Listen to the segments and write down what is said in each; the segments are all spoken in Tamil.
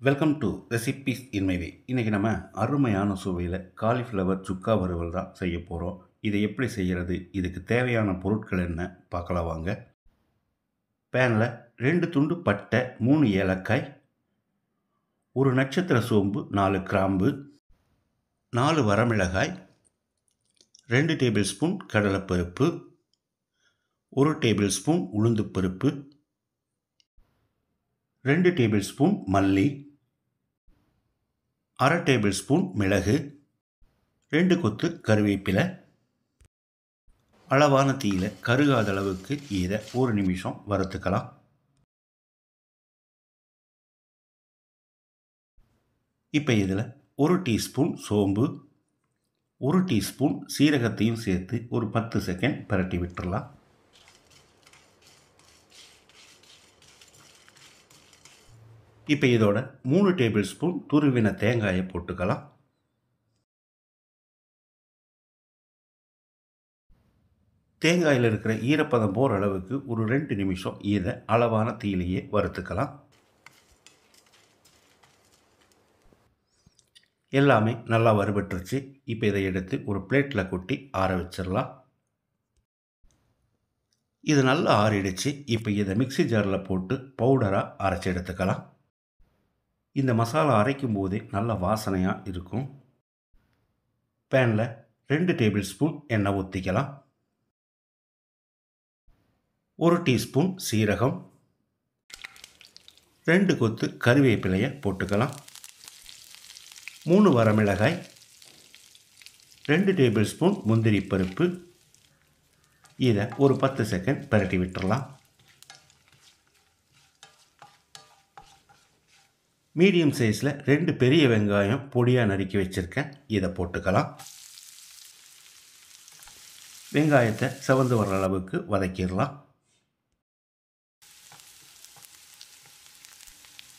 Welcome to recipes in my way. இன்றைக்கி நம்ம அருமையான சுவையில் காலிஃப்ளவர் சுக்கா வறுவல் தான் செய்ய போகிறோம். இதை எப்படி செய்கிறது, இதுக்கு தேவையான பொருட்கள் என்ன பார்க்கலாம் வாங்க. பேனில் 2 துண்டு பட்டை, 3 ஏலக்காய், ஒரு நட்சத்திர சோம்பு, 4 கிராம்பு, 4 வரமிளகாய், 2 டேபிள் ஸ்பூன் கடலைப்பருப்பு, 1 டேபிள் ஸ்பூன் உளுந்துப்பருப்பு, 2 டேபிள் ஸ்பூன் மல்லி, 1/2 டேபிள் ஸ்பூன் மிளகு, 2 கொத்து கருவேப்பிலை. அளவான தீயில் கருகாத அளவுக்கு இதை 1 நிமிஷம் வறுத்துக்கலாம். இப்போ இதில் 1 டீஸ்பூன் சோம்பு, 1 டீஸ்பூன் சீரகத்தையும் சேர்த்து ஒரு 10 செகண்ட் பிரட்டி விட்டுறலாம். இப்போ இதோட 3 டேபிள் ஸ்பூன் துருவின தேங்காயை போட்டுக்கலாம். தேங்காயில் இருக்கிற ஈரப்பதம் போகிற அளவுக்கு ஒரு 2 நிமிஷம் இதை அளவான தீயிலேயே வறுத்துக்கலாம். எல்லாமே நல்லா வறுபட்டுருச்சு. இப்போ இதை எடுத்து ஒரு பிளேட்டில் கொட்டி ஆற வச்சிடலாம். இது நல்லா ஆறிடுச்சு. இப்போ இதை மிக்ஸி ஜாரில் போட்டு பவுடராக அரைச்சி எடுத்துக்கலாம். இந்த மசாலா அரைக்கும் போதே நல்ல வாசனையாக இருக்கும். பேனில் 2 டேபிள் ஸ்பூன் எண்ணெய் ஊற்றிக்கலாம். 1 டீஸ்பூன் சீரகம், 2 கொத்து கருவேப்பிலையை போட்டுக்கலாம். 3 வரமிளகாய், 2 டேபிள் ஸ்பூன் முந்திரி பருப்பு. இதை ஒரு 10 செகண்ட் பிரட்டி விட்டுறலாம். மீடியம் சைஸில் 2 பெரிய வெங்காயம் பொடியாக நறுக்கி வச்சுருக்கேன். இதை போட்டுக்கலாம். வெங்காயத்தை செவந்து வர்ற அளவுக்கு வதக்கிடலாம்.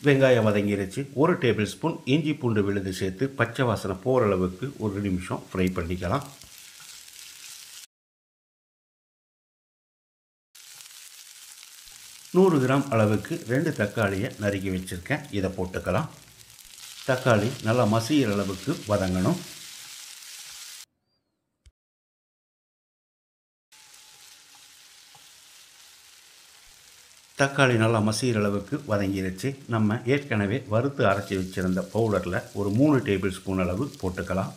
வெங்காயம் வதங்கிருச்சு. 1 டேபிள் ஸ்பூன் இஞ்சி பூண்டு விழுது சேர்த்து பச்சை வாசனை போகிற அளவுக்கு 1 நிமிஷம் ஃப்ரை பண்ணிக்கலாம். நூறு கிராம் அளவுக்கு 2 தக்காளியை நறுக்கி வச்சுருக்கேன். இதை போட்டுக்கலாம். தக்காளி நல்லா மசிகிற அளவுக்கு வதங்கணும். தக்காளி நல்லா மசிகிற அளவுக்கு வதங்கிருச்சு. நம்ம ஏற்கனவே வறுத்து அரைச்சி வச்சுருந்த பவுடரில் ஒரு 3 டேபிள் ஸ்பூன் அளவு போட்டுக்கலாம்.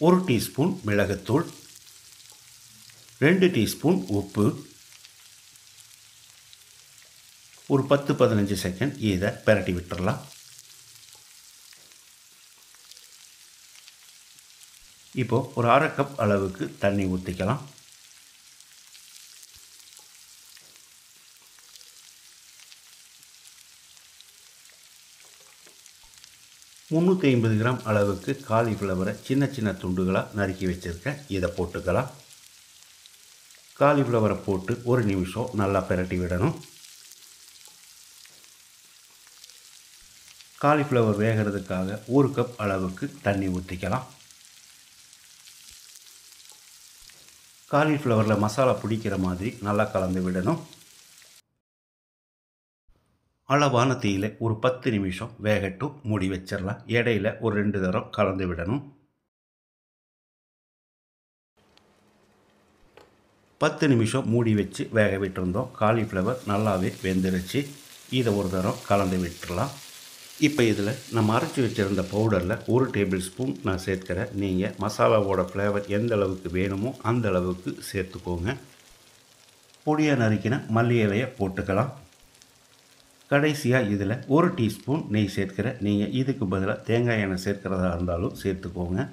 1 டீஸ்பூன் மிளகுத்தூள், 2 டீஸ்பூன் உப்பு, ஒரு 10-15 செகண்ட் இதை பிரட்டி விட்டுறலாம். இப்போது ஒரு 1/2 கப் அளவுக்கு தண்ணி ஊற்றிக்கலாம். $350 கிராம் அளவுக்கு காலிஃப்ளவரை சின்ன சின்ன துண்டுகளாக நறுக்கி வச்சுருக்கேன். இதை போட்டுக்கலாம். காலிஃப்ளவரை போட்டு 1 நிமிஷம் நல்லா பிரட்டி விடணும். காலிஃப்ளவர் வேகிறதுக்காக 1 கப் அளவுக்கு தண்ணி ஊற்றிக்கலாம். காலிஃப்ளவரில் மசாலா பிடிக்கிற மாதிரி நல்லா கலந்து விடணும். அளவான தீயில் ஒரு 10 நிமிஷம் வேகட்டும். மூடி வச்சிடலாம். இடையில ஒரு 2 தரம் கலந்து விடணும். 10 நிமிஷம் மூடி வச்சு வேக விட்டுருந்தோம். காலிஃப்ளவர் நல்லாவே வெந்துருச்சு. இதை ஒரு தரம் கலந்து விட்டுடலாம். இப்போ இதில் நம்ம அரைச்சி வச்சுருந்த பவுடரில் 1 டேபிள் ஸ்பூன் நான் சேர்க்கிறேன். நீங்கள் மசாலாவோட ஃப்ளேவர் எந்த அளவுக்கு வேணுமோ அந்த அளவுக்கு சேர்த்துக்கோங்க. பொடியாக நறுக்கின மல்லி இலையை போட்டுக்கலாம். கடைசியாக இதில் 1 டீஸ்பூன் நெய் சேர்க்கிறேன். நீங்கள் இதுக்கு பதிலாக தேங்காய் எண்ணெய் சேர்க்கிறதா இருந்தாலும் சேர்த்துக்கோங்க.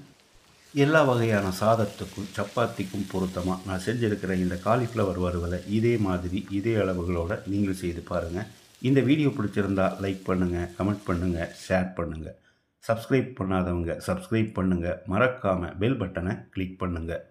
எல்லா வகையான சாதத்துக்கும் சப்பாத்திக்கும் பொருத்தமாக நான் செஞ்சுருக்கிற இந்த காலிஃப்ளவர் வறுவலை இதே மாதிரி இதே அளவுகளோடு நீங்கள் செய்து பாருங்கள். இந்த வீடியோ பிடிச்சிருந்தால் லைக் பண்ணுங்கள், கமெண்ட் பண்ணுங்கள், ஷேர் பண்ணுங்கள். சப்ஸ்கிரைப் பண்ணாதவங்க சப்ஸ்கிரைப் பண்ணுங்கள். மறக்காமல் பெல் பட்டனை கிளிக் பண்ணுங்கள்.